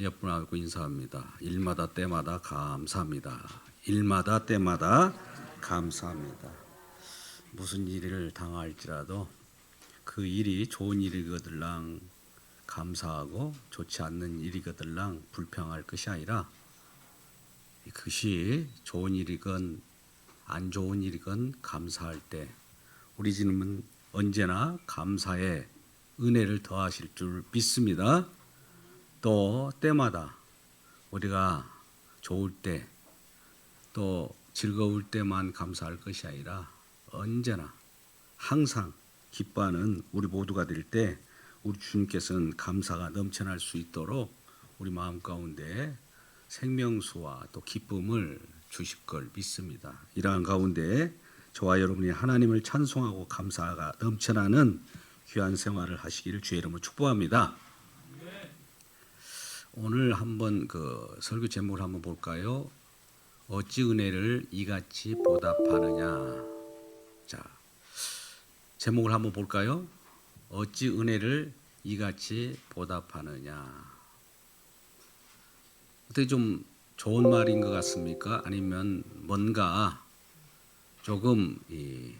옆분하고 인사합니다. 일마다 때마다 감사합니다. 일마다 때마다 감사합니다. 무슨 일을 당할지라도 그 일이 좋은 일이거들랑 감사하고 좋지 않는 일이거들랑 불평할 것이 아니라 그것이 좋은 일이건 안 좋은 일이건 감사할 때 우리 주님은 언제나 감사의 은혜를 더하실 줄 믿습니다. 또 때마다 우리가 좋을 때 또 즐거울 때만 감사할 것이 아니라 언제나 항상 기뻐하는 우리 모두가 될 때 우리 주님께서는 감사가 넘쳐날 수 있도록 우리 마음 가운데 생명수와 또 기쁨을 주실 걸 믿습니다. 이러한 가운데 저와 여러분이 하나님을 찬송하고 감사가 넘쳐나는 귀한 생활을 하시기를 주의 이름으로 축복합니다. 오늘 한번 그 설교 제목을 한번 볼까요? 어찌 은혜를 이같이 보답하느냐. 자, 제목을 한번 볼까요? 어찌 은혜를 이같이 보답하느냐. 어떻게 좀 좋은 말인 것 같습니까? 아니면 뭔가 조금 이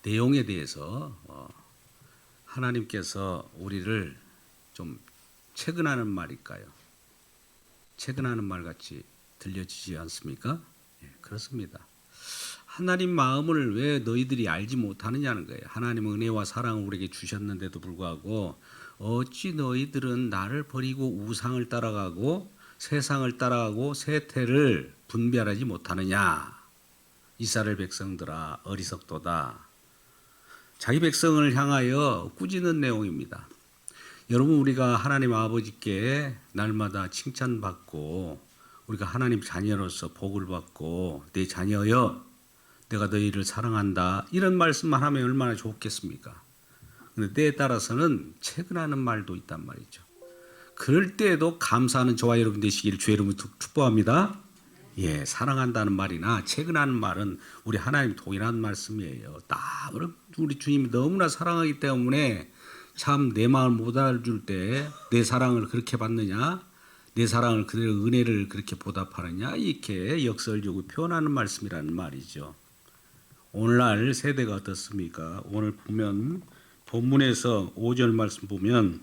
내용에 대해서 하나님께서 우리를 좀 체근하는 말일까요? 체근하는 말 같이 들려지지 않습니까? 예, 그렇습니다. 하나님 마음을 왜 너희들이 알지 못하느냐는 거예요. 하나님은 은혜와 사랑을 우리에게 주셨는데도 불구하고 어찌 너희들은 나를 버리고 우상을 따라가고 세상을 따라가고 세태를 분별하지 못하느냐. 이스라엘 백성들아 어리석도다. 자기 백성을 향하여 꾸짖는 내용입니다. 여러분, 우리가 하나님 아버지께 날마다 칭찬받고 우리가 하나님 자녀로서 복을 받고 내 자녀여 내가 너희를 사랑한다 이런 말씀만 하면 얼마나 좋겠습니까? 그런데 때에 따라서는 체근하는 말도 있단 말이죠. 그럴 때에도 감사하는 저와 여러분 되시기를 주의 이름으로 축복합니다. 예, 사랑한다는 말이나 체근하는 말은 우리 하나님 동일한 말씀이에요. 우리 주님이 너무나 사랑하기 때문에 참 내 마음을 못 알아줄 때 내 사랑을 그렇게 받느냐, 내 사랑을 그대로 은혜를 그렇게 보답하느냐 이렇게 역설적으로 표현하는 말씀이라는 말이죠. 오늘날 세대가 어떻습니까? 오늘 보면 본문에서 5절 말씀 보면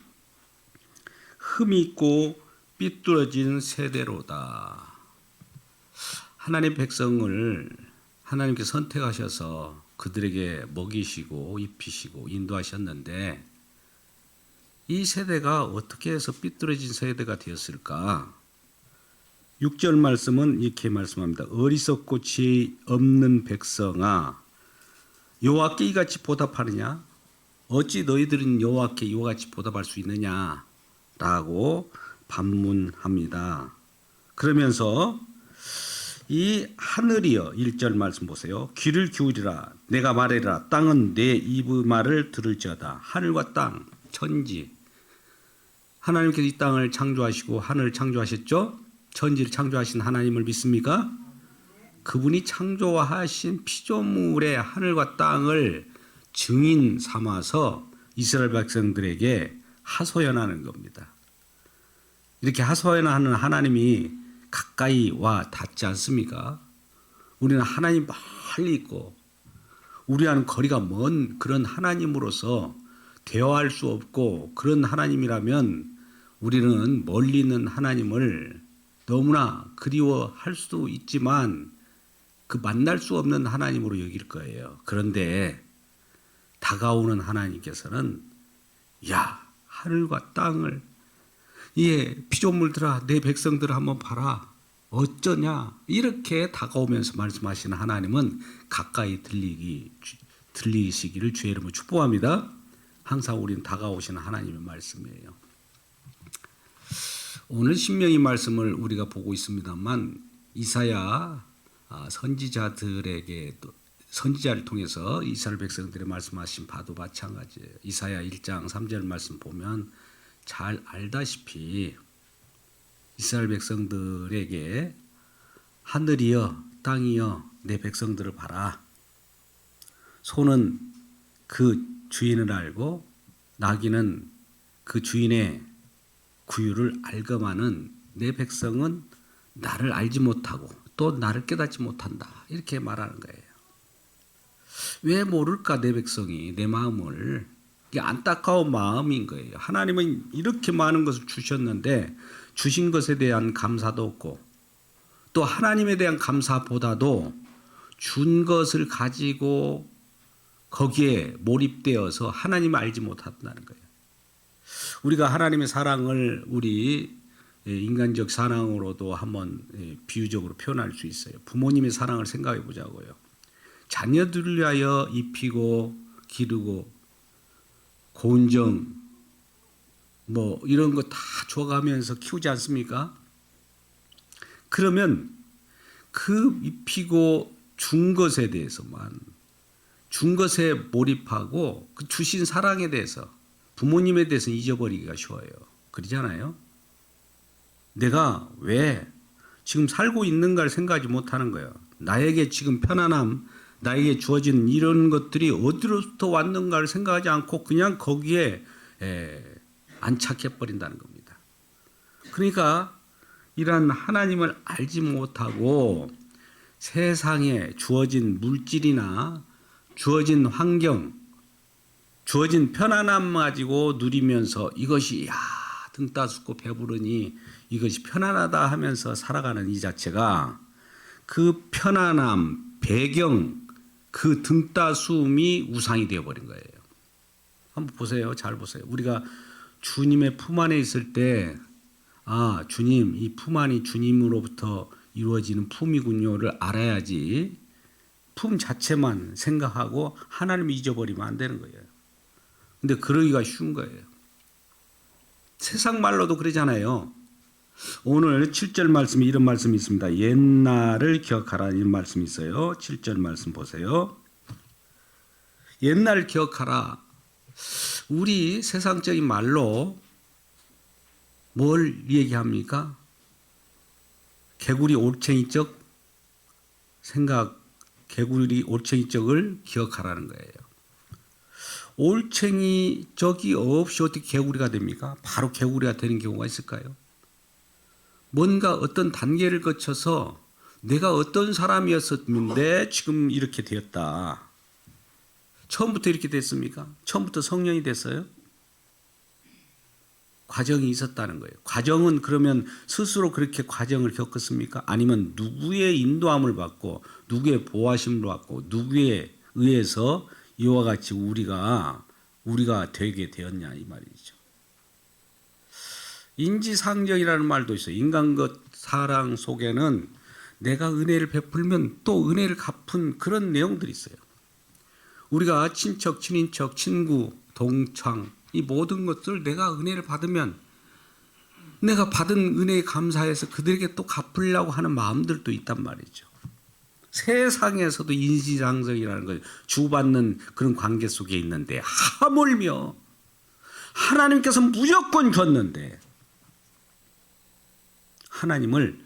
흠이 있고 삐뚤어진 세대로다. 하나님 백성을 하나님께 선택하셔서 그들에게 먹이시고 입히시고 인도하셨는데 이 세대가 어떻게 해서 삐뚤어진 세대가 되었을까? 6절 말씀은 이렇게 말씀합니다. 어리석고 지혜 없는 백성아 여호와께 이같이 보답하느냐? 어찌 너희들은 여호와께 이와 같이 보답할 수 있느냐? 라고 반문합니다. 그러면서 이 하늘이여 1절 말씀 보세요. 귀를 기울이라 내가 말하리라 땅은 내 입의 말을 들을지어다. 하늘과 땅 천지 하나님께서 이 땅을 창조하시고 하늘을 창조하셨죠? 천지를 창조하신 하나님을 믿습니까? 그분이 창조하신 피조물의 하늘과 땅을 증인 삼아서 이스라엘 백성들에게 하소연하는 겁니다. 이렇게 하소연하는 하나님이 가까이 와 닿지 않습니까? 우리는 하나님 멀리 있고 우리와는 거리가 먼 그런 하나님으로서 대화할 수 없고 그런 하나님이라면 우리는 멀리 있는 하나님을 너무나 그리워할 수도 있지만 그 만날 수 없는 하나님으로 여길 거예요. 그런데 다가오는 하나님께서는 야 하늘과 땅을 피조물들아 내 백성들을 한번 봐라 어쩌냐 이렇게 다가오면서 말씀하시는 하나님은 가까이 들리시기를 주의 이름으로 축복합니다. 항상 우리는 다가오시는 하나님의 말씀이에요. 오늘 신명기 말씀을 우리가 보고 있습니다만 이사야 선지자를 통해서 이스라엘 백성들의 말씀하신 바도 마찬가지예요. 이사야 1장 3절 말씀 보면 잘 알다시피 이스라엘 백성들에게 하늘이여 땅이여 내 백성들을 봐라. 소는 그 주인을 알고 나귀는 그 주인의 구유를 알거마는 내 백성은 나를 알지 못하고 또 나를 깨닫지 못한다. 이렇게 말하는 거예요. 왜 모를까 내 백성이 내 마음을. 이게 안타까운 마음인 거예요. 하나님은 이렇게 많은 것을 주셨는데 주신 것에 대한 감사도 없고 또 하나님에 대한 감사보다도 준 것을 가지고 거기에 몰입되어서 하나님을 알지 못한다는 거예요. 우리가 하나님의 사랑을 우리 인간적 사랑으로도 한번 비유적으로 표현할 수 있어요. 부모님의 사랑을 생각해 보자고요. 자녀들을 위하여 입히고 기르고 고운정 뭐 이런 거 다 줘가면서 키우지 않습니까? 그러면 그 입히고 준 것에 대해서만 준 것에 몰입하고 그 주신 사랑에 대해서 부모님에 대해서 잊어버리기가 쉬워요. 그러잖아요. 내가 왜 지금 살고 있는가를 생각하지 못하는 거예요. 나에게 지금 편안함, 나에게 주어진 이런 것들이 어디로부터 왔는가를 생각하지 않고 그냥 거기에 안착해버린다는 겁니다. 그러니까 이런 하나님을 알지 못하고 세상에 주어진 물질이나 주어진 환경, 주어진 편안함 가지고 누리면서 이것이 등 따숩고 배부르니 이것이 편안하다 하면서 살아가는 이 자체가 그 편안함, 배경, 그 등 따스움이 우상이 되어버린 거예요. 한번 보세요. 잘 보세요. 우리가 주님의 품 안에 있을 때 주님, 이 품 안이 주님으로부터 이루어지는 품이군요를 알아야지 품 자체만 생각하고 하나님을 잊어버리면 안 되는 거예요. 근데 그러기가 쉬운 거예요. 세상 말로도 그러잖아요. 오늘 7절 말씀에 이런 말씀이 있습니다. 옛날을 기억하라 이런 말씀이 있어요. 7절 말씀 보세요. 옛날을 기억하라. 우리 세상적인 말로 뭘 얘기합니까? 개구리 올챙이적 생각, 개구리 올챙이적을 기억하라는 거예요. 올챙이적이 없이 어떻게 개구리가 됩니까? 바로 개구리가 되는 경우가 있을까요? 뭔가 어떤 단계를 거쳐서 내가 어떤 사람이었었는데 지금 이렇게 되었다. 처음부터 이렇게 됐습니까? 처음부터 성령이 됐어요? 과정이 있었다는 거예요. 과정은 그러면 스스로 그렇게 과정을 겪었습니까? 아니면 누구의 인도함을 받고 누구의 보호하심을 받고 누구에 의해서 이와 같이 우리가 되게 되었냐 이 말이죠. 인지상정이라는 말도 있어요. 인간것 사랑 속에는 내가 은혜를 베풀면 또 은혜를 갚은 그런 내용들이 있어요. 우리가 친척, 친인척, 친구, 동창 이 모든 것들 내가 은혜를 받으면 내가 받은 은혜에 감사해서 그들에게 또 갚으려고 하는 마음들도 있단 말이죠. 세상에서도 인지상정이라는 걸 주받는 그런 관계 속에 있는데 하물며 하나님께서 무조건 줬는데 하나님을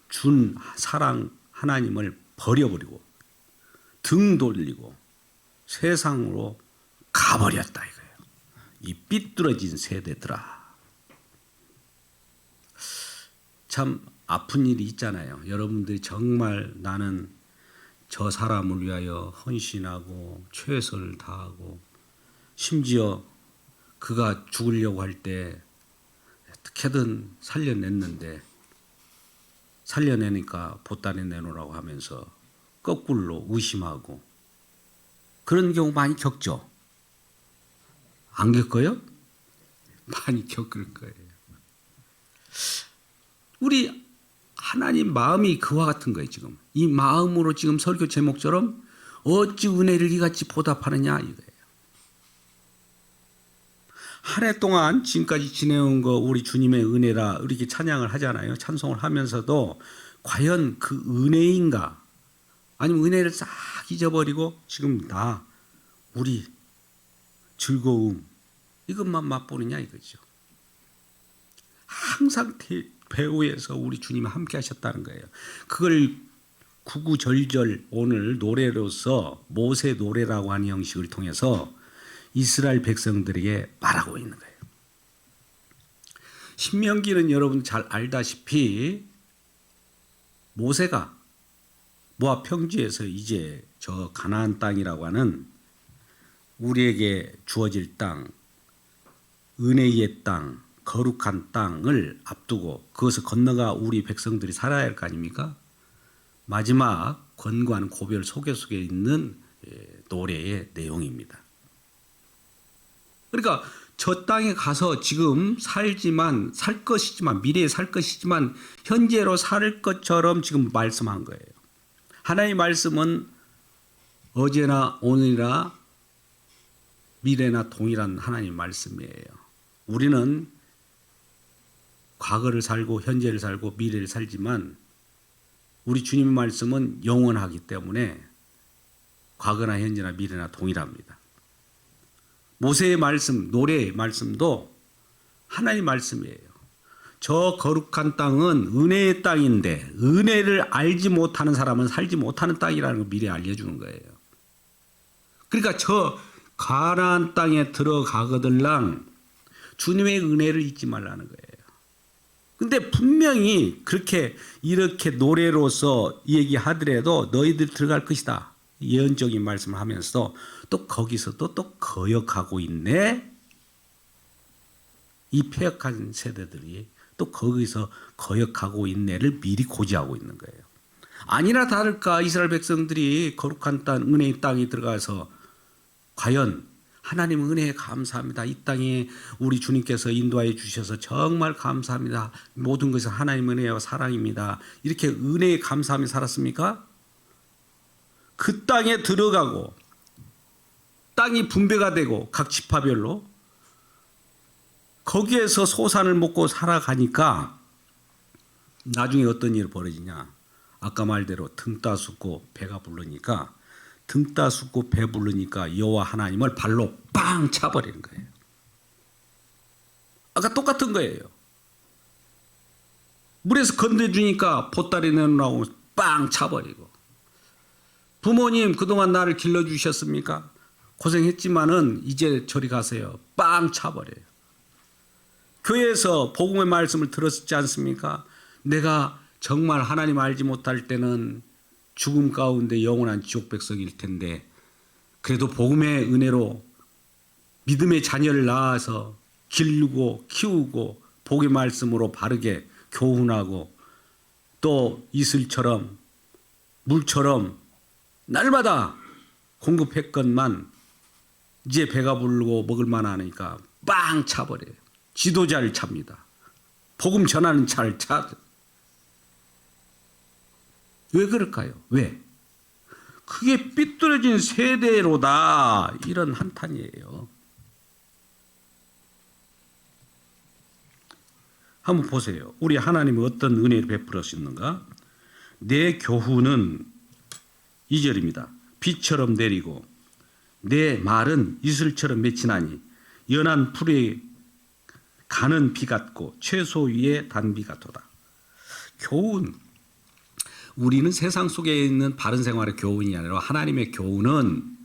준 사랑 하나님을 버려버리고 등 돌리고 세상으로 가버렸다 이거예요. 이 삐뚤어진 세대들아. 참 아픈 일이 있잖아요. 여러분들이 정말 나는 저 사람을 위하여 헌신하고 최선을 다하고 심지어 그가 죽으려고 할 때 어떻게든 살려냈는데 살려내니까 보따리 내놓으라고 하면서 거꾸로 의심하고 그런 경우 많이 겪죠. 안 겪어요? 많이 겪을 거예요. 우리 하나님 마음이 그와 같은 거예요. 지금 이 마음으로 지금 설교 제목처럼 어찌 은혜를 이같이 보답하느냐 이거예요. 한 해 동안 지금까지 지내온 거 우리 주님의 은혜라 이렇게 찬양을 하잖아요. 찬송을 하면서도 과연 그 은혜인가? 아니면 은혜를 싹 잊어버리고 지금 우리 즐거움 이것만 맛보느냐 이거죠. 항상 배후에서 우리 주님이 함께 하셨다는 거예요. 그걸 구구절절 오늘 노래로서 모세 노래라고 하는 형식을 통해서 이스라엘 백성들에게 말하고 있는 거예요. 신명기는 여러분 잘 알다시피 모세가 모압 평지에서 이제 저 가나안 땅이라고 하는 우리에게 주어질 땅, 은혜의 땅, 거룩한 땅을 앞두고 그것을 건너가 우리 백성들이 살아야 할 거 아닙니까? 마지막 권고하는 고별 소개 속에 있는 노래의 내용입니다. 그러니까 저 땅에 가서 지금 살지만 살 것이지만 미래에 살 것이지만 현재로 살 것처럼 지금 말씀한 거예요. 하나님의 말씀은 어제나 오늘이나 미래나 동일한 하나님의 말씀이에요. 우리는 과거를 살고 현재를 살고 미래를 살지만 우리 주님의 말씀은 영원하기 때문에 과거나 현재나 미래나 동일합니다. 모세의 말씀, 노래의 말씀도 하나님의 말씀이에요. 저 거룩한 땅은 은혜의 땅인데 은혜를 알지 못하는 사람은 살지 못하는 땅이라는 걸 미리 알려주는 거예요. 그러니까 저 가나안 땅에 들어가거들랑 주님의 은혜를 잊지 말라는 거예요. 근데 분명히 그렇게 이렇게 노래로서 얘기하더라도 너희들 들어갈 것이다. 예언적인 말씀을 하면서 또 거기서도 또 거역하고 있네. 이 패역한 세대들이 또 거기서 거역하고 있네를 미리 고지하고 있는 거예요. 아니나 다를까 이스라엘 백성들이 거룩한 땅, 은혜의 땅에 들어가서 과연 하나님 은혜에 감사합니다. 이 땅에 우리 주님께서 인도하여 주셔서 정말 감사합니다. 모든 것은 하나님 은혜와 사랑입니다. 이렇게 은혜에 감사하며 살았습니까? 그 땅에 들어가고 땅이 분배가 되고 각 지파별로 거기에서 소산을 먹고 살아가니까 나중에 어떤 일이 벌어지냐. 아까 말대로 등 따숩고 배가 부르니까 등 따숩고 배 부르니까 여호와 하나님을 발로 빵 차버리는 거예요. 아까 똑같은 거예요. 물에서 건져주니까 보따리 내놓으라고 빵 차버리고. 부모님 그동안 나를 길러주셨습니까? 고생했지만은 이제 저리 가세요. 빵 차버려요. 교회에서 복음의 말씀을 들었지 않습니까? 내가 정말 하나님 알지 못할 때는 죽음 가운데 영원한 지옥 백성일 텐데 그래도 복음의 은혜로 믿음의 자녀를 낳아서 기르고 키우고 복의 말씀으로 바르게 교훈하고 또 이슬처럼 물처럼 날마다 공급했건만 이제 배가 부르고 먹을 만하니까 빵 차버려요. 지도자를 찹니다. 복음 전하는 차를 차. 왜 그럴까요? 왜? 그게 삐뚤어진 세대로다. 이런 한탄이에요. 한번 보세요. 우리 하나님이 어떤 은혜를 베풀었는가? 내 교훈은 2절입니다. 비처럼 내리고 내 말은 이슬처럼 맺히나니 연한 풀에 가는 비 같고 채소 위에 단비 같도다. 교훈. 우리는 세상 속에 있는 바른 생활의 교훈이 아니라 하나님의 교훈은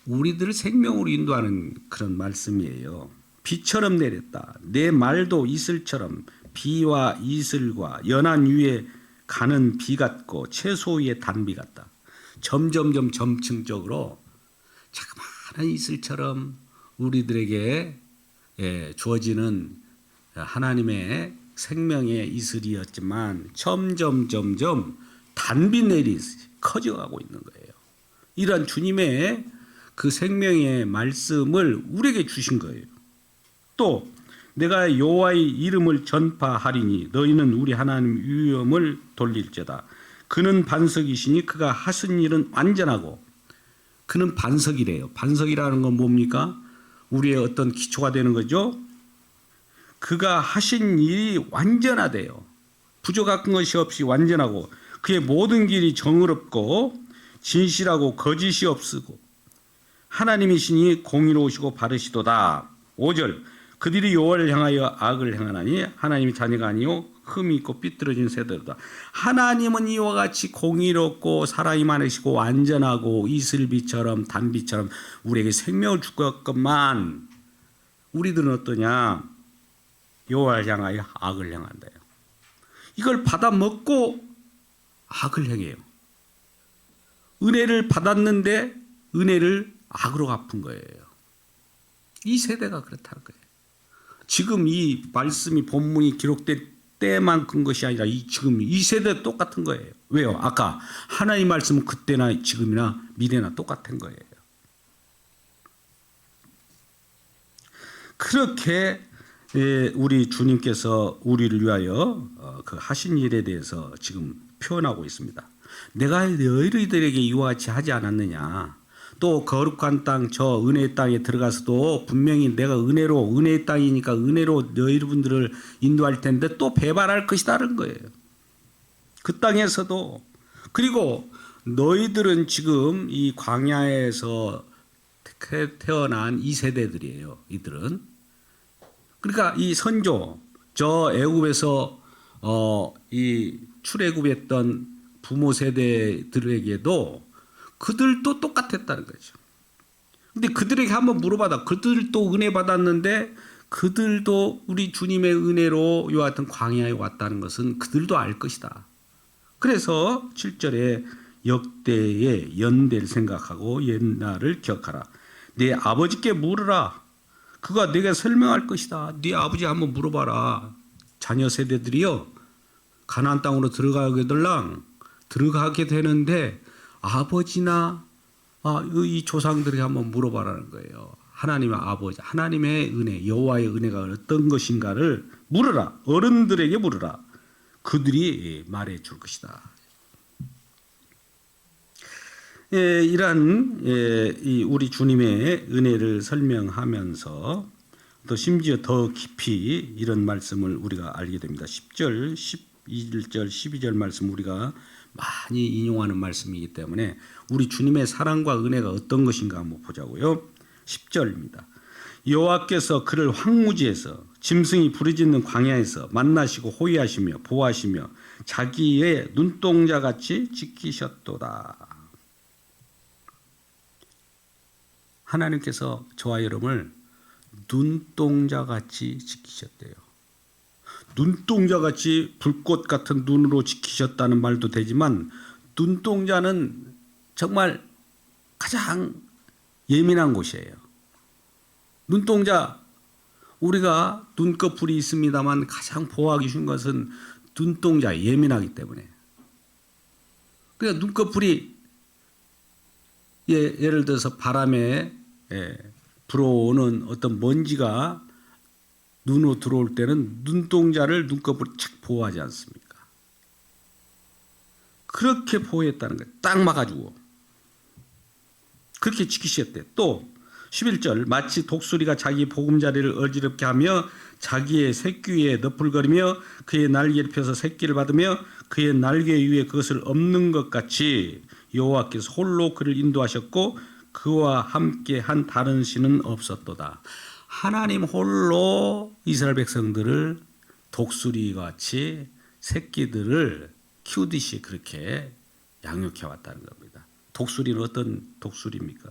우리들을 생명으로 인도하는 그런 말씀이에요. 비처럼 내렸다. 내 말도 이슬처럼 비와 이슬과 연한 위에 가는 비 같고 채소 위에 단비 같다. 점점점 점층적으로 자그마한 이슬처럼 우리들에게 주어지는 하나님의 생명의 이슬이었지만 점점 단비 내리 커져가고 있는 거예요. 이러한 주님의 그 생명의 말씀을 우리에게 주신 거예요. 또 내가 여호와의 이름을 전파하리니 너희는 우리 하나님 위엄을 돌릴지어다. 그는 반석이시니 그가 하신 일은 완전하고. 그는 반석이래요. 반석이라는 건 뭡니까? 우리의 어떤 기초가 되는 거죠. 그가 하신 일이 완전하대요. 부족한 것이 없이 완전하고 그의 모든 길이 정의롭고 진실하고 거짓이 없으고 하나님이시니 공의로우시고 바르시도다. 5절 그들이 여호와를 향하여 악을 행하나니 하나님이 자녀가 아니요 흠이 있고 삐뚤어진 세대로다. 하나님은 이와 같이 공의롭고 사랑이 많으시고 완전하고 이슬비처럼 단비처럼 우리에게 생명을 줄 것 같건만 우리들은 어떠냐? 여호와를 향하여 악을 행한다요. 이걸 받아 먹고 악을 행해요. 은혜를 받았는데 은혜를 악으로 갚은 거예요. 이 세대가 그렇다는 거예요. 지금 이 말씀이 본문이 기록된 때만큼 것이 아니라 지금 이 세대 똑같은 거예요. 왜요? 아까 하나님 말씀은 그때나 지금이나 미래나 똑같은 거예요. 그렇게 우리 주님께서 우리를 위하여 그 하신 일에 대해서 지금 표현하고 있습니다. 내가 너희들에게 이와 같이 하지 않았느냐. 또 거룩한 땅, 저 은혜의 땅에 들어가서도 분명히 내가 은혜의 땅이니까 은혜로 너희분들을 인도할 텐데 또 배반할 것이다는 거예요. 그 땅에서도. 그리고 너희들은 지금 이 광야에서 태어난 이 세대들이에요. 이들은. 그러니까 이 선조, 저 애굽에서 이 출애굽했던 부모 세대들에게도 그들도 똑같았다는 거죠. 근데 그들에게 한번 물어봐다. 그들도 은혜 받았는데 그들도 우리 주님의 은혜로 이와 같은 광야에 왔다는 것은 그들도 알 것이다. 그래서 7절에 역대의 연대를 생각하고 옛날을 기억하라. 네 아버지께 물으라. 그가 네게 설명할 것이다. 네 아버지 한번 물어봐라. 자녀 세대들이요. 가나안 땅으로 들어가게 되는데 아버지나 이 조상들에게 한번 물어봐라는 거예요. 하나님의 아버지, 하나님의 은혜, 여호와의 은혜가 어떤 것인가를 물으라. 어른들에게 물으라. 그들이 말해 줄 것이다. 이러한 우리 주님의 은혜를 설명하면서 또 심지어 더 깊이 이런 말씀을 우리가 알게 됩니다. 10절, 11절, 12절 말씀 우리가 많이 인용하는 말씀이기 때문에 우리 주님의 사랑과 은혜가 어떤 것인가 한번 보자고요. 10절입니다. 여호와께서 그를 황무지에서 짐승이 부르짖는 광야에서 만나시고 호위하시며 보호하시며 자기의 눈동자같이 지키셨도다. 하나님께서 저와 여러분을 눈동자같이 지키셨대요. 눈동자같이 불꽃 같은 눈으로 지키셨다는 말도 되지만 눈동자는 정말 가장 예민한 곳이에요. 눈동자, 우리가 눈꺼풀이 있습니다만 가장 보호하기 쉬운 것은 눈동자, 예민하기 때문에. 그러니까 눈꺼풀이 예를 들어서 바람에 불어오는 어떤 먼지가 눈으로 들어올 때는 눈동자를 눈꺼풀이 착 보호하지 않습니까? 그렇게 보호했다는 거예요. 딱 막아주고. 그렇게 지키셨대. 또 11절 마치 독수리가 자기 보금자리를 어지럽게 하며 자기의 새끼 위에 너풀거리며 그의 날개를 펴서 새끼를 받으며 그의 날개 위에 그것을 엎는 것 같이 여호와께서 홀로 그를 인도하셨고 그와 함께 한 다른 신은 없었도다. 하나님 홀로 이스라엘 백성들을 독수리같이 새끼들을 키우듯이 그렇게 양육해 왔다는 겁니다. 독수리는 어떤 독수리입니까?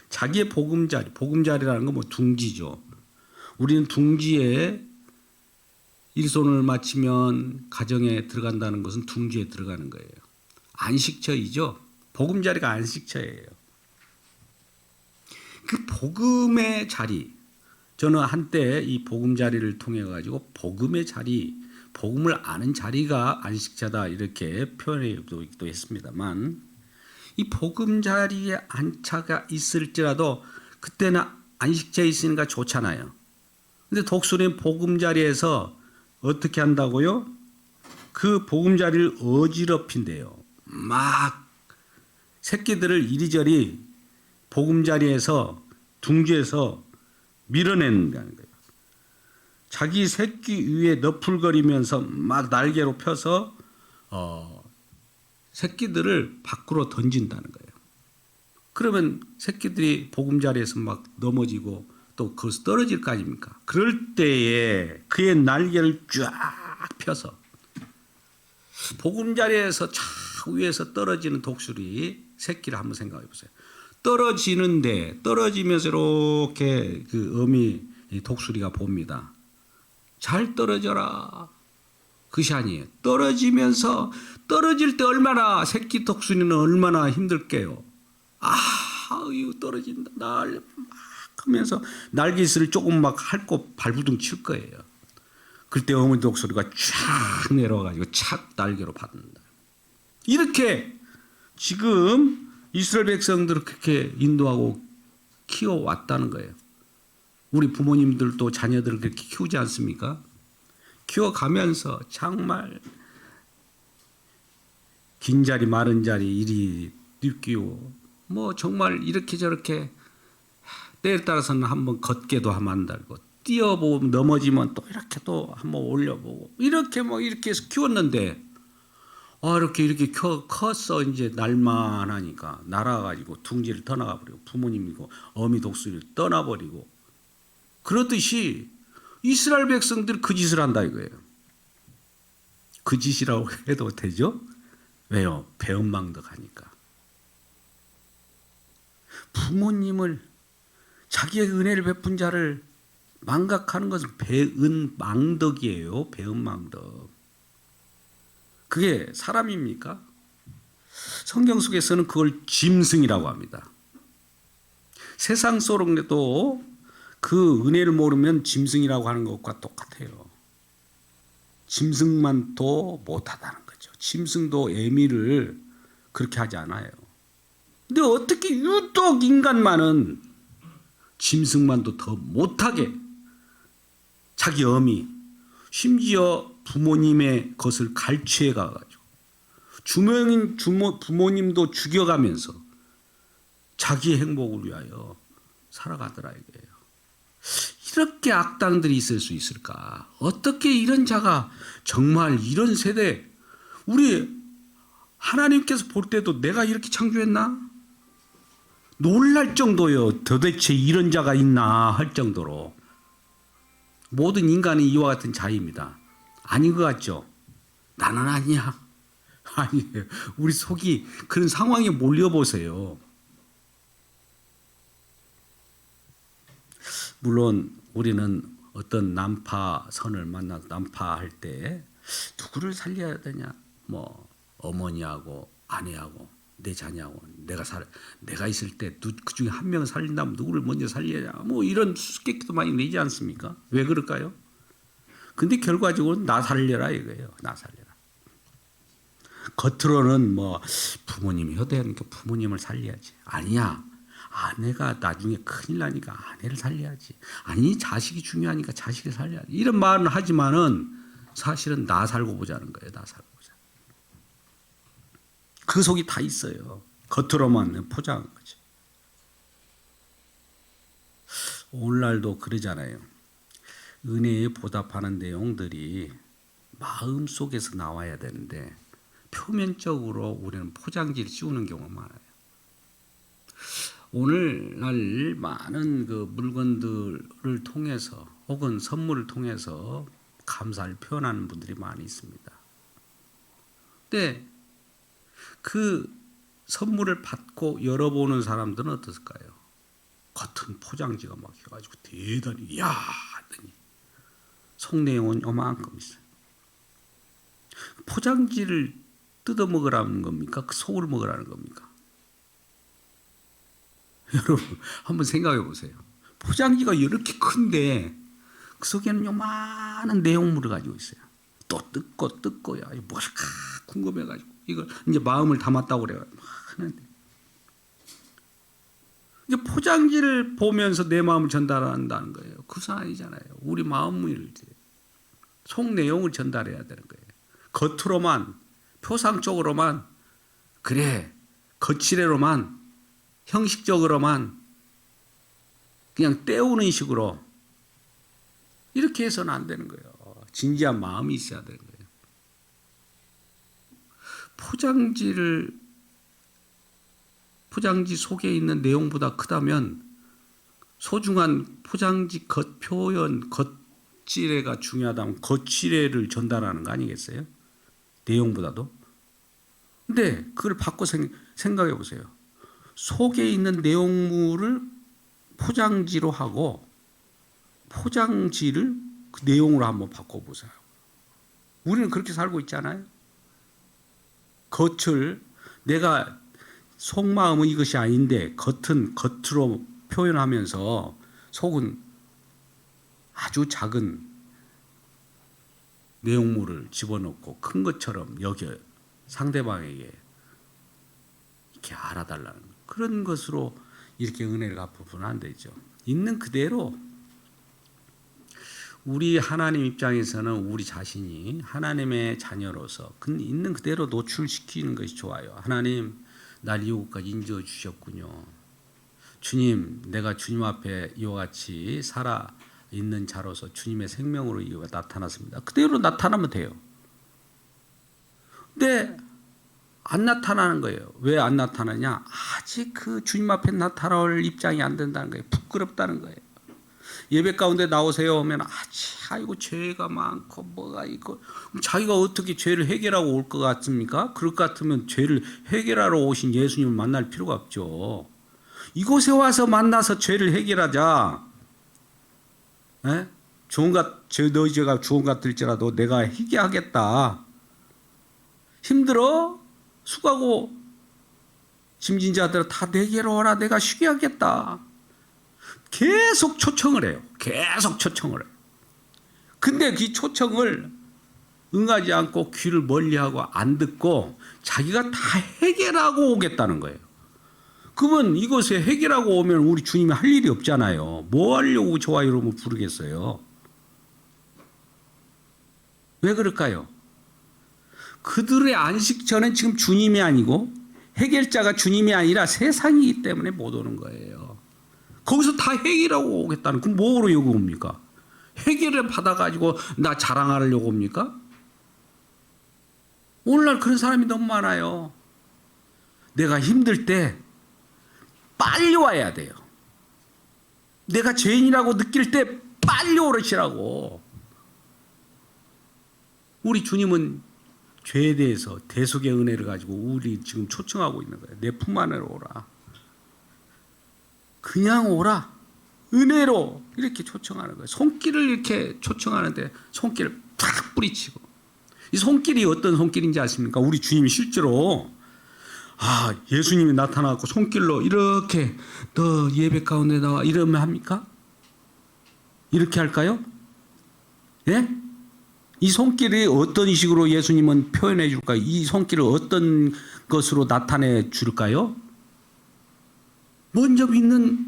자기의 보금자리라는 건 뭐 둥지죠. 우리는 둥지에 일손을 마치면 가정에 들어간다는 것은 둥지에 들어가는 거예요. 안식처이죠. 보금자리가 안식처예요. 그 복음의 자리, 저는 한때 이 보금자리를 통해 가지고 복음의 자리, 복음을 아는 자리가 안식처다 이렇게 표현하기도 했습니다만 이 보금자리에 안차가 있을지라도 그때는 안식처에 있으니까 좋잖아요. 근데 독수리는 보금자리에서 어떻게 한다고요? 그 보금자리를 어지럽힌대요. 막 새끼들을 이리저리 보금자리에서 둥지에서 밀어낸다는 거예요. 자기 새끼 위에 너풀거리면서 막 날개로 펴서 새끼들을 밖으로 던진다는 거예요. 그러면 새끼들이 보금자리에서 막 넘어지고 또 거기서 떨어질 거 아닙니까? 그럴 때에 그의 날개를 쫙 펴서 보금자리에서 쫙 위에서 떨어지는 독수리 새끼를 한번 생각해 보세요. 떨어지면서 이렇게 그 어미 독수리가 봅니다. 잘 떨어져라. 그것이 아니에요. 떨어지면서 떨어질 때 얼마나 새끼 독수리는 얼마나 힘들게요. 이거 떨어진다. 날 막 하면서 날개짓을 조금 막 핥고 발부둥 칠 거예요. 그때 어머니 독수리가 쫙 내려와가지고 착 날개로 받는다. 이렇게 지금 이스라엘 백성들을 그렇게 인도하고 키워왔다는 거예요. 우리 부모님들도 자녀들을 그렇게 키우지 않습니까? 키워가면서 정말 긴 자리 마른 자리 이리 늙기고 뭐 정말 이렇게 저렇게 때에 따라서는 한번 걷게도 하면 안 달고 뛰어보고 넘어지면 또 이렇게 또 한번 올려보고 이렇게 뭐 이렇게 해서 키웠는데 이렇게 컸어. 이제 날만하니까 날아가지고 둥지를 떠나가버리고 부모님이고 어미 독수리를 떠나버리고 그렇듯이 이스라엘 백성들이 그 짓을 한다 이거예요. 그 짓이라고 해도 되죠? 왜요? 배은망덕하니까. 부모님을 자기의 은혜를 베푼 자를 망각하는 것은 배은망덕이에요. 배은망덕. 그게 사람입니까? 성경 속에서는 그걸 짐승이라고 합니다. 세상 속에도 그 은혜를 모르면 짐승이라고 하는 것과 똑같아요. 짐승만도 못하다는 거죠. 짐승도 애미를 그렇게 하지 않아요. 근데 어떻게 유독 인간만은 짐승만도 더 못하게 자기 어미 심지어 부모님의 것을 갈취해 가가지고 부모님도 죽여가면서 자기 행복을 위하여 살아가더라 이거예요. 이렇게 악당들이 있을 수 있을까? 어떻게 이런 자가 정말 이런 세대 우리 하나님께서 볼 때도 내가 이렇게 창조했나? 놀랄 정도요. 도대체 이런 자가 있나 할 정도로 모든 인간이 이와 같은 자입니다. 아닌 것 같죠? 나는 아니야. 아니에요. 우리 속이 그런 상황에 몰려보세요. 물론 우리는 어떤 난파선을 만나서 난파할 때 누구를 살려야 되냐? 뭐 어머니하고 아내하고 내 자녀하고 내가 있을 때 그 중에 한 명을 살린다면 누구를 먼저 살려야 뭐 이런 수수께끼도 많이 내지 않습니까? 왜 그럴까요? 근데 결과적으로 나 살려라 이거예요. 나 살려라. 겉으로는 뭐 부모님이 효도하니까 부모님을 살려야지. 아니야. 아내가 나중에 큰일 나니까 아내를 살려야지. 아니 자식이 중요하니까 자식을 살려야지. 이런 말은 하지만은 사실은 나 살고 보자는 거예요. 나 살고 보자. 그 속이 다 있어요. 겉으로만 포장한 거죠. 오늘날도 그러잖아요. 은혜에 보답하는 내용들이 마음 속에서 나와야 되는데 표면적으로 우리는 포장지를 씌우는 경우가 많아요. 오늘날 많은 그 물건들을 통해서 혹은 선물을 통해서 감사를 표현하는 분들이 많이 있습니다. 근데 그 선물을 받고 열어보는 사람들은 어떨까요? 겉은 포장지가 막혀가지고 대단히 이야 하더니 속 내용은 요만큼 있어요. 포장지를 뜯어 먹으라는 겁니까? 그 속을 먹으라는 겁니까? 여러분 한번 생각해 보세요. 포장지가 이렇게 큰데 그 속에는 요만한 내용물을 가지고 있어요. 또 뜯고야 뭘까 궁금해가지고 이걸 이제 마음을 담았다고 그래요. 막 하는데 이제 포장지를 보면서 내 마음을 전달한다는 거예요. 그것은 아니잖아요. 우리 마음을 속 내용을 전달해야 되는 거예요. 겉으로만 표상적으로만 그래 거칠애로만 형식적으로만 그냥 때우는 식으로 이렇게 해서는 안 되는 거예요. 진지한 마음이 있어야 되는 거예요. 포장지 속에 있는 내용보다 크다면 소중한 포장지 겉 표현, 겉지레가 중요하다면 겉지레를 전달하는 거 아니겠어요? 내용보다도. 근데 그걸 바꿔 생각해 보세요. 속에 있는 내용물을 포장지로 하고 포장지를 그 내용으로 한번 바꿔보세요. 우리는 그렇게 살고 있잖아요. 겉을 내가 속마음은 이것이 아닌데 겉은 겉으로 표현하면서 속은 아주 작은 내용물을 집어넣고 큰 것처럼 여겨 상대방에게 이렇게 알아달라는 그런 것으로 이렇게 은혜를 갚으면 안 되죠. 있는 그대로 우리 하나님 입장에서는 우리 자신이 하나님의 자녀로서 있는 그대로 노출시키는 것이 좋아요. 하나님, 날 이곳까지 인도해 주셨군요. 주님, 내가 주님 앞에 이와 같이 살아 있는 자로서 주님의 생명으로 이와 나타났습니다. 그대로 나타나면 돼요. 근데 안 나타나는 거예요. 왜 안 나타나냐? 아직 그 주님 앞에 나타날 입장이 안 된다는 거예요. 부끄럽다는 거예요. 예배 가운데 나오세요 하면 아이고 죄가 많고 뭐가 있고 자기가 어떻게 죄를 해결하고 올 것 같습니까? 그럴 것 같으면 죄를 해결하러 오신 예수님을 만날 필요가 없죠. 이곳에 와서 만나서 죄를 해결하자. 에? 너희 죄가 주원 같을지라도 내가 해결하겠다. 힘들어? 수고하고 짐진 자들아 다 내게로 오라. 내가 쉬게 하겠다. 계속 초청을 해요. 계속 초청을 해요. 근데 그 초청을 응하지 않고 귀를 멀리하고 안 듣고 자기가 다 해결하고 오겠다는 거예요. 그러면 이것에 해결하고 오면 우리 주님이 할 일이 없잖아요. 뭐 하려고 좋아요 이러면 부르겠어요. 왜 그럴까요? 그들의 안식처는 지금 주님이 아니고 해결자가 주님이 아니라 세상이기 때문에 못 오는 거예요. 거기서 다 해결하고 오겠다는 그럼 뭐로 여기 옵니까? 해결을 받아가지고 나 자랑하려고 옵니까? 오늘날 그런 사람이 너무 많아요. 내가 힘들 때 빨리 와야 돼요. 내가 죄인이라고 느낄 때 빨리 오르시라고. 우리 주님은 죄에 대해서 대속의 은혜를 가지고 우리 지금 초청하고 있는 거예요. 내 품 안으로 오라. 그냥 오라. 은혜로 이렇게 초청하는 거예요. 손길을 이렇게 초청하는데 손길을 탁 뿌리치고. 이 손길이 어떤 손길인지 아십니까? 우리 주님이 실제로 예수님이 나타나고 손길로 이렇게 너 예배 가운데 나와 이러면 합니까? 이렇게 할까요? 예? 이 손길이 어떤 식으로 예수님은 표현해 줄까요? 이 손길을 어떤 것으로 나타내 줄까요? 먼저 믿는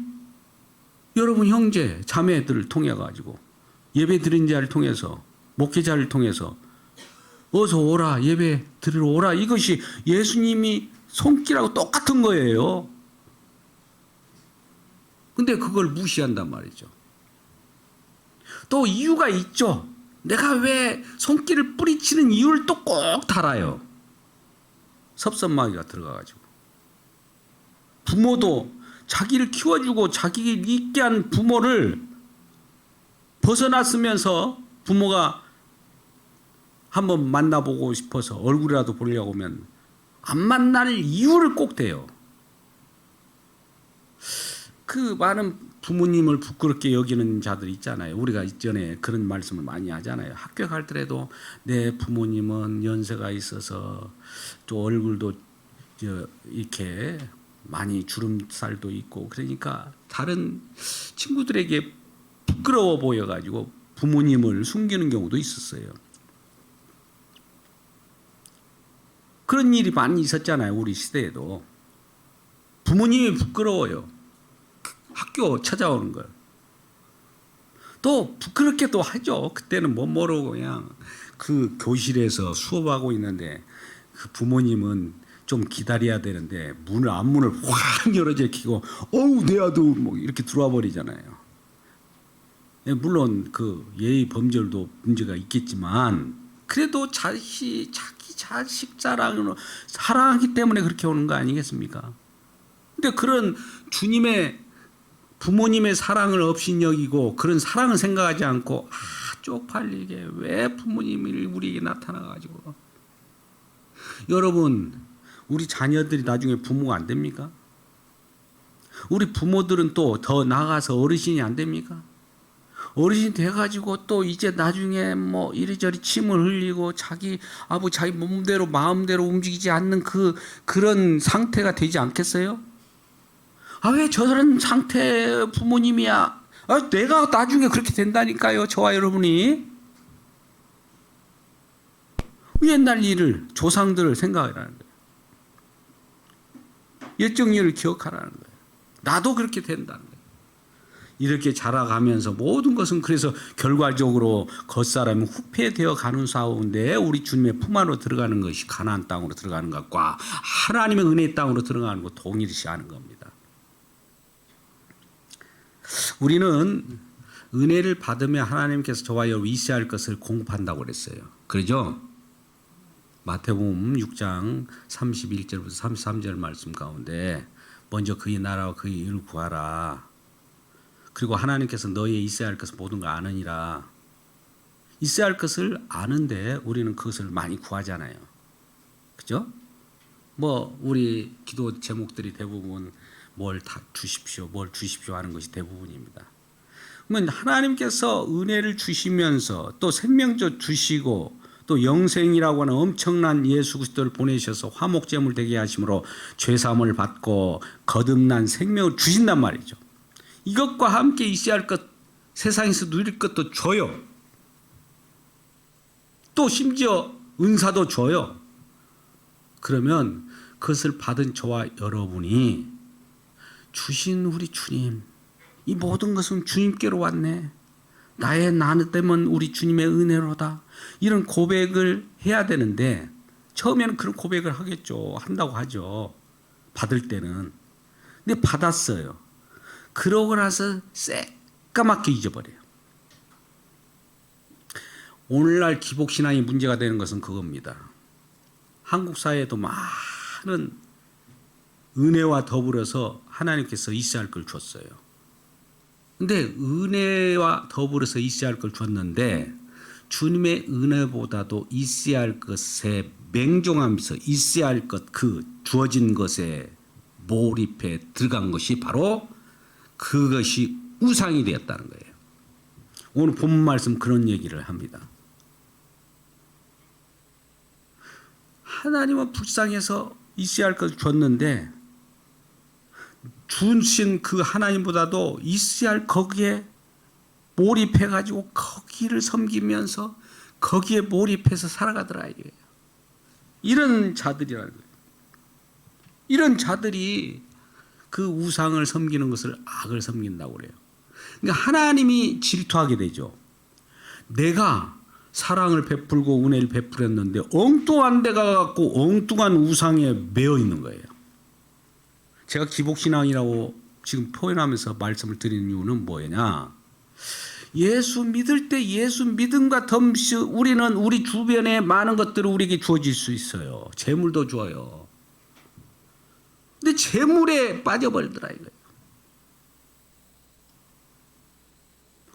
여러분 형제, 자매들을 통해 가지고 예배 드린 자를 통해서 목회자를 통해서 어서 오라 예배 드리러 오라 이것이 예수님이 손길하고 똑같은 거예요. 근데 그걸 무시한단 말이죠. 또 이유가 있죠. 내가 왜 손길을 뿌리치는 이유를 또 꼭 달아요. 섭섭마귀가 들어가가지고. 부모도 자기를 키워주고 자기를 있게 한 부모를 벗어났으면서 부모가 한번 만나보고 싶어서 얼굴이라도 보려고 하면 안 만날 이유를 꼭 대요. 그 많은 부모님을 부끄럽게 여기는 자들 있잖아요. 우리가 이전에 그런 말씀을 많이 하잖아요. 학교 갈 때라도 내 부모님은 연세가 있어서 또 얼굴도 이렇게 많이 주름살도 있고 그러니까 다른 친구들에게 부끄러워 보여가지고 부모님을 숨기는 경우도 있었어요. 그런 일이 많이 있었잖아요. 우리 시대에도. 부모님이 부끄러워요. 학교 찾아오는 걸. 또 부끄럽게도 하죠. 그때는 못 모르고 그냥 그 교실에서 수업하고 있는데 그 부모님은 좀 기다려야 되는데 앞문을 확 열어제키고 어우 내 아들 뭐 이렇게 들어와 버리잖아요. 물론 그 예의 범절도 문제가 있겠지만 그래도 자기 자식 사랑으로 사랑하기 때문에 그렇게 오는 거 아니겠습니까? 근데 그런 주님의 부모님의 사랑을 업신여기고 그런 사랑을 생각하지 않고 쪽팔리게 왜 부모님이 우리에게 나타나가지고 여러분 우리 자녀들이 나중에 부모가 안 됩니까? 우리 부모들은 또 더 나아가서 어르신이 안 됩니까? 어르신 돼가지고 또 이제 나중에 뭐 이리저리 침을 흘리고 자기 몸대로 마음대로 움직이지 않는 그런 상태가 되지 않겠어요? 왜 저런 상태 부모님이야? 내가 나중에 그렇게 된다니까요. 저와 여러분이 옛날 일을 조상들을 생각하라는 거예요. 옛적 일을 기억하라는 거예요. 나도 그렇게 된다는 거예요. 이렇게 자라가면서 모든 것은 그래서 결과적으로 겉사람이 후패되어 가는 사우인데 우리 주님의 품 안으로 들어가는 것이 가나안 땅으로 들어가는 것과 하나님의 은혜의 땅으로 들어가는 것 동일시 하는 겁니다. 우리는 은혜를 받으며 하나님께서 저와 여러분 있어야 할 것을 공급한다고 그랬어요. 그러죠? 마태복음 6장 31절부터 33절 말씀 가운데 먼저 그의 나라와 그의 의를 구하라. 그리고 하나님께서 너희의 있어야 할 것을 모든 걸 아느니라. 있어야 할 것을 아는데 우리는 그것을 많이 구하잖아요. 그죠? 우리 기도 제목들이 대부분 뭘 주십시오 하는 것이 대부분입니다. 그러면 하나님께서 은혜를 주시면서 또 생명도 주시고 또 영생이라고 하는 엄청난 예수 그리스도를 보내셔서 화목제물 되게 하심으로 죄사함을 받고 거듭난 생명을 주신단 말이죠. 이것과 함께 있어야 할 것, 세상에서 누릴 것도 줘요. 또 심지어 은사도 줘요. 그러면 그것을 받은 저와 여러분이 주신 우리 주님, 이 모든 것은 주님께로 왔네. 나는 때문 우리 주님의 은혜로다. 이런 고백을 해야 되는데 처음에는 그런 고백을 하겠죠. 한다고 하죠. 받을 때는. 근데 받았어요. 그러고 나서 새까맣게 잊어버려요. 오늘날 기복신앙이 문제가 되는 것은 그겁니다. 한국 사회에도 많은 은혜와 더불어서 하나님께서 있어야 할 걸 줬어요. 근데 은혜와 더불어서 있어야 할 걸 줬는데 주님의 은혜보다도 있어야 할 것에 맹종하면서 있어야 할 것, 그 주어진 것에 몰입해 들어간 것이 바로 그것이 우상이 되었다는 거예요. 오늘 본문 말씀 그런 얘기를 합니다. 하나님은 불쌍해서 있어야 할 것을 줬는데 주신 그 하나님보다도 있어야 할 거기에 몰입해가지고 거기를 섬기면서 거기에 몰입해서 살아가더라 이거예요. 이런 자들이라는 거예요. 이런 자들이 그 우상을 섬기는 것을 악을 섬긴다고 그래요. 그러니까 하나님이 질투하게 되죠. 내가 사랑을 베풀고 은혜를 베풀었는데 엉뚱한 데가 갖고 엉뚱한 우상에 매여 있는 거예요. 제가 기복신앙이라고 지금 표현하면서 말씀을 드리는 이유는 뭐냐? 예수 믿을 때 예수 믿음과 덤시 우리는 우리 주변에 많은 것들을 우리에게 주어질 수 있어요. 재물도 줘요. 근데 재물에 빠져버리더라 이거예요.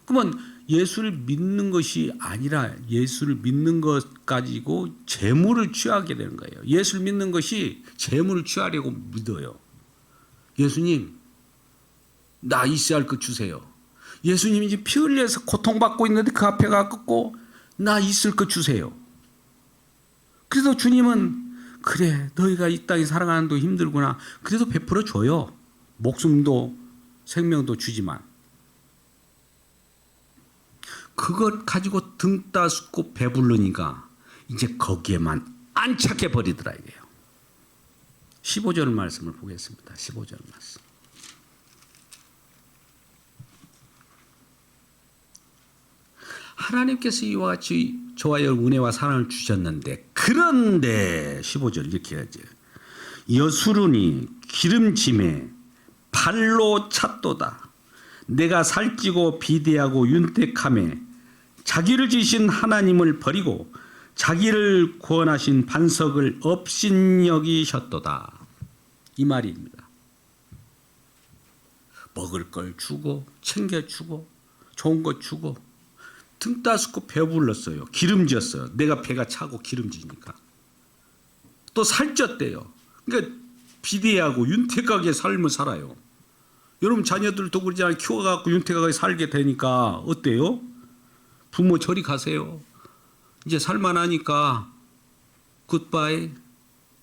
그러면 예수를 믿는 것이 아니라 예수를 믿는 것 가지고 재물을 취하게 되는 거예요. 예수를 믿는 것이 재물을 취하려고 믿어요. 예수님, 나 있어야 할 것 주세요. 예수님이 이제 피 흘려서 고통받고 있는데 그 앞에 가고 나 있을 것 주세요. 그래서 주님은 그래 너희가 이 땅에 살아가는도 힘들구나. 그래도 베풀어 줘요. 목숨도 생명도 주지만 그것 가지고 등 따스고 배부르니까 이제 거기에만 안착해 버리더라 이게요. 15절 말씀을 보겠습니다. 15절 말씀. 하나님께서 이와 같이 저와 여러분 은혜와 사랑을 주셨는데 그런데 15절 이렇게 해야죠. 여수르니 기름짐에 발로 찼도다. 내가 살찌고 비대하고 윤택함에 자기를 지신 하나님을 버리고 자기를 구원하신 반석을 업신여기셨도다. 이 말입니다. 먹을 걸 주고 챙겨주고 좋은 거 주고 등 따스고 배불렀어요. 기름졌어요. 내가 배가 차고 기름지니까. 또 살쪘대요. 그러니까 비대하고 윤택하게 삶을 살아요. 여러분 자녀들도 그러잖아요. 키워갖고 윤택하게 살게 되니까 어때요? 부모 저리 가세요. 이제 살만하니까 굿바이,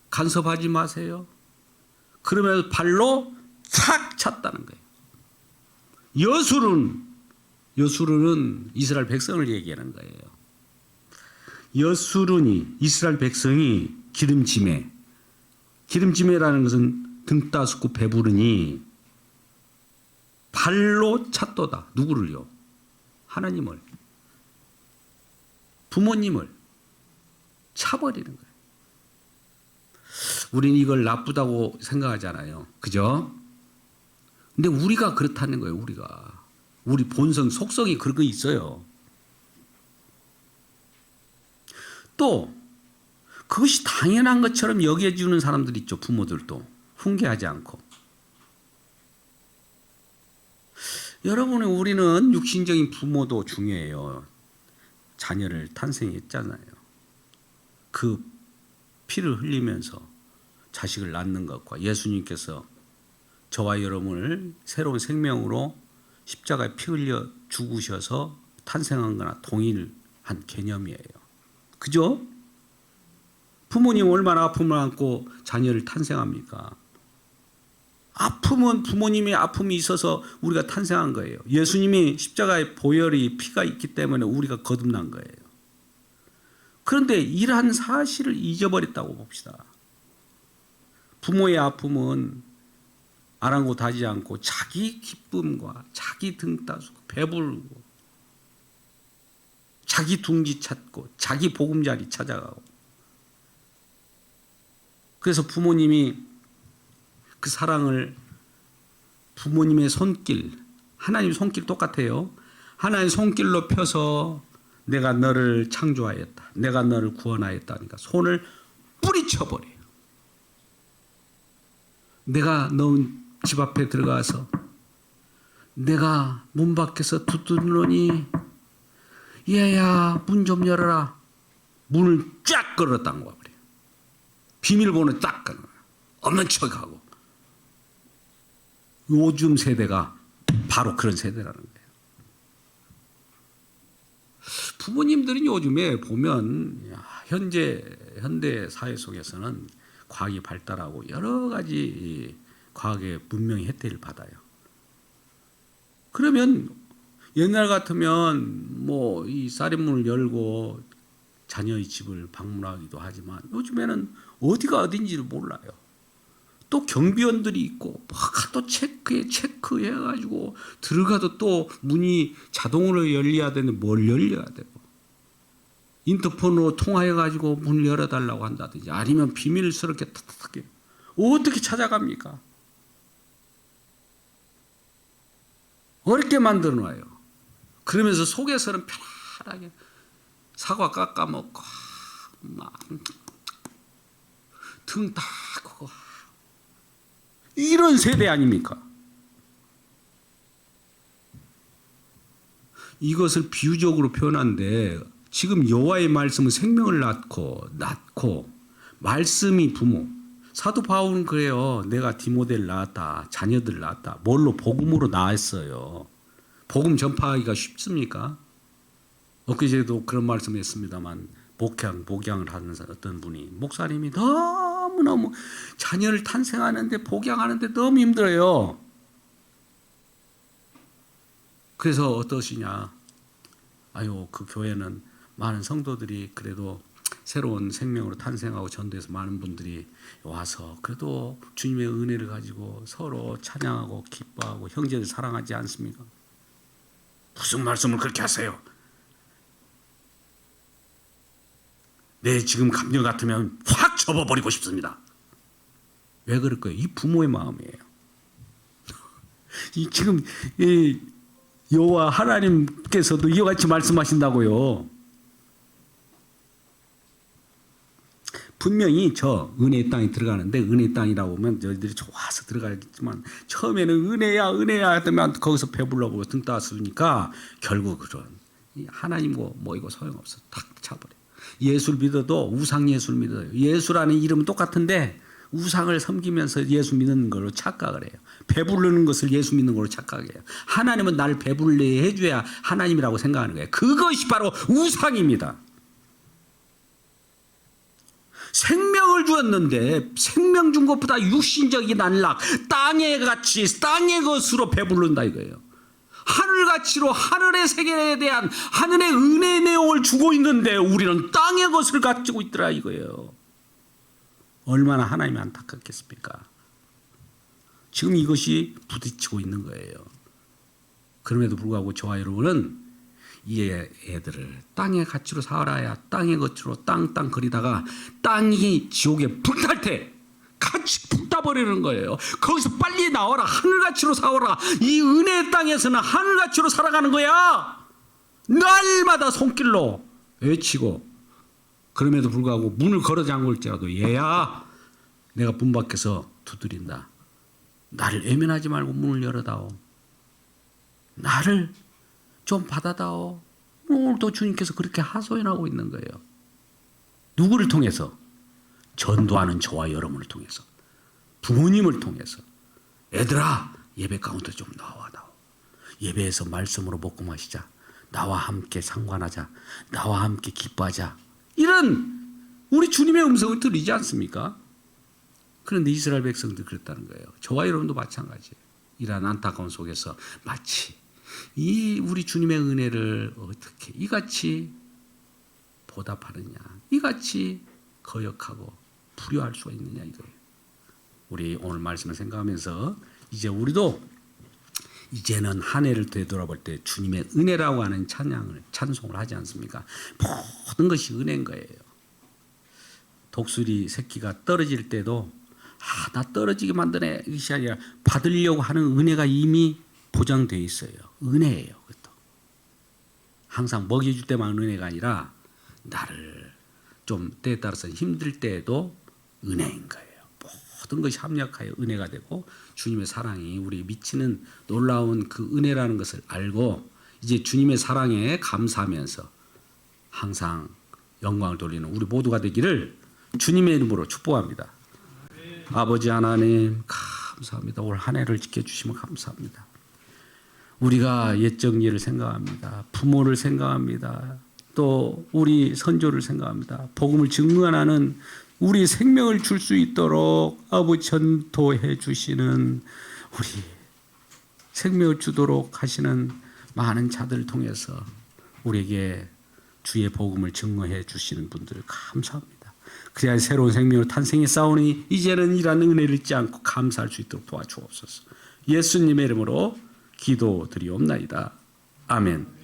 간섭하지 마세요. 그러면서 발로 착 찼다는 거예요. 여수론은 이스라엘 백성을 얘기하는 거예요. 여수론이 이스라엘 백성이 기름짐에라는 것은 등 따숩고 배부르니 발로 찼도다. 누구를요? 하나님을, 부모님을 차버리는 거예요. 우리는 이걸 나쁘다고 생각하잖아요. 그죠? 근데 우리가 그렇다는 거예요. 우리 본성, 속성이 그런 거 있어요. 또 그것이 당연한 것처럼 여겨주는 사람들 있죠. 부모들도 훈계하지 않고. 여러분, 우리는 육신적인 부모도 중요해요. 자녀를 탄생했잖아요. 그 피를 흘리면서 자식을 낳는 것과 예수님께서 저와 여러분을 새로운 생명으로 십자가에 피 흘려 죽으셔서 탄생한 거나 동일한 개념이에요. 그죠? 부모님 얼마나 아픔을 안고 자녀를 탄생합니까? 아픔은 부모님의 아픔이 있어서 우리가 탄생한 거예요. 예수님이 십자가의 보혈이 피가 있기 때문에 우리가 거듭난 거예요. 그런데 이러한 사실을 잊어버렸다고 봅시다. 부모의 아픔은 아랑곳하지 않고 자기 기쁨과 자기 등 따수고 배불고 자기 둥지 찾고 자기 보금자리 찾아가고, 그래서 부모님이 그 사랑을 부모님의 손길, 하나님 손길 똑같아요. 하나님 손길로 펴서 내가 너를 창조하였다, 내가 너를 구원하였다니까 손을 뿌리쳐버려요. 내가 너 집 앞에 들어가서 내가 문 밖에서 두드리노니 얘야 문 좀 열어라. 문을 쫙 걸었다는 거야. 비밀번호 딱 걸어. 없는 척하고. 요즘 세대가 바로 그런 세대라는 거예요. 부모님들은 요즘에 보면 현대 사회 속에서는 과학이 발달하고 여러 가지 과학의 문명의 혜택을 받아요. 그러면 옛날 같으면 뭐 이 쌀문을 열고 자녀의 집을 방문하기도 하지만 요즘에는 어디가 어딘지를 몰라요. 또 경비원들이 있고 또 체크해가지고 들어가도 또 문이 자동으로 열려야 되는데 뭘 열려야 되고, 인터폰으로 통화해가지고 문을 열어달라고 한다든지 아니면 비밀스럽게 탁탁하게 어떻게 찾아갑니까? 어렵게 만들어놔요. 그러면서 속에서는 편안하게 사과 깎아먹고 막 등 다 크고 이런 세대 아닙니까? 이것을 비유적으로 표현한데 지금 여호와의 말씀은 생명을 낳고 말씀이 부모. 사도 바울은 그래요. 내가 디모데를 낳았다. 자녀들을 낳았다. 뭘로? 복음으로 낳았어요. 복음 전파하기가 쉽습니까? 엊그제도 그런 말씀했습니다만 복양을 하는 어떤 분이 목사님이 너무너무 자녀를 탄생하는데 복양하는데 너무 힘들어요. 그래서 어떠시냐? 아유, 그 교회는 많은 성도들이 그래도 새로운 생명으로 탄생하고 전도해서 많은 분들이 와서 그래도 주님의 은혜를 가지고 서로 찬양하고 기뻐하고 형제를 사랑하지 않습니까? 무슨 말씀을 그렇게 하세요? 내 지금 감정 같으면 확 접어버리고 싶습니다. 왜 그럴까요? 이 부모의 마음이에요. 지금 여호와 하나님께서도 이와 같이 말씀하신다고요. 분명히 저 은혜의 땅에 들어가는데, 은혜의 땅이라고 하면 저희들이 좋아서 들어가겠지만 처음에는 은혜야 하면 거기서 배불러고 등 따스니까 결국 그런 하나님과 이거 소용없어. 탁 차버려. 예술 믿어도 우상 예술 믿어요. 예수라는 이름은 똑같은데 우상을 섬기면서 예수 믿는 걸로 착각을 해요. 배부르는 것을 예수 믿는 걸로 착각해요. 하나님은 나를 배부르게 해줘야 하나님이라고 생각하는 거예요. 그것이 바로 우상입니다. 생명을 주었는데 생명 준 것보다 육신적인 안락, 땅의 가치, 땅의 것으로 배부른다 이거예요. 하늘 가치로 하늘의 세계에 대한 하늘의 은혜의 내용을 주고 있는데 우리는 땅의 것을 가지고 있더라 이거예요. 얼마나 하나님이 안타깝겠습니까? 지금 이것이 부딪히고 있는 거예요. 그럼에도 불구하고 저와 여러분은 이 애들을 땅의 가치로 살아야 땅의 것으로 땅 거리다가 땅이 지옥에 불탈 때 같이 불타버리는 거예요. 거기서 빨리 나와라. 하늘가치로 살아라. 이 은혜의 땅에서는 하늘가치로 살아가는 거야. 날마다 손길로 외치고 그럼에도 불구하고 문을 걸어 잠글지라도 얘야 내가 문 밖에서 두드린다. 나를 외면하지 말고 문을 열어다오. 나를 좀 받아다오. 오늘도 주님께서 그렇게 하소연하고 있는 거예요. 누구를 통해서? 전도하는 저와 여러분을 통해서, 부모님을 통해서. 애들아 예배 가운데 좀 나와. 예배에서 말씀으로 먹고 마시자. 나와 함께 상관하자. 나와 함께 기뻐하자. 이런 우리 주님의 음성을 들리지 않습니까? 그런데 이스라엘 백성들 그랬다는 거예요. 저와 여러분도 마찬가지예요. 이러한 안타까운 속에서 마치 이 우리 주님의 은혜를 어떻게 이같이 보답하느냐, 이같이 거역하고 불효할 수가 있느냐 이거예요. 우리 오늘 말씀을 생각하면서 이제 우리도 이제는 한 해를 되돌아볼 때 주님의 은혜라고 하는 찬송을 하지 않습니까? 모든 것이 은혜인 거예요. 독수리 새끼가 떨어질 때도 나 떨어지게 만드네 이것이 아니라 받으려고 하는 은혜가 이미 보장되어 있어요. 은혜예요. 그것도. 항상 먹여줄 때만 은혜가 아니라 나를 좀 때에 따라서 힘들 때에도 은혜인 거예요. 모든 것이 합력하여 은혜가 되고 주님의 사랑이 우리 미치는 놀라운 그 은혜라는 것을 알고 이제 주님의 사랑에 감사하면서 항상 영광을 돌리는 우리 모두가 되기를 주님의 이름으로 축복합니다. 아버지 하나님 감사합니다. 올 한 해를 지켜주시면 감사합니다. 우리가 옛적 일을 생각합니다. 부모를 생각합니다. 또 우리 선조를 생각합니다. 복음을 증언하는 우리 생명을 줄 수 있도록 아버지 전도해 주시는 우리 생명을 주도록 하시는 많은 자들을 통해서 우리에게 주의 복음을 증거해 주시는 분들을 감사합니다. 그래야 새로운 생명을 탄생해 싸우니 이제는 이런 은혜를 잊지 않고 감사할 수 있도록 도와주옵소서. 예수님의 이름으로 기도드리옵나이다. 아멘.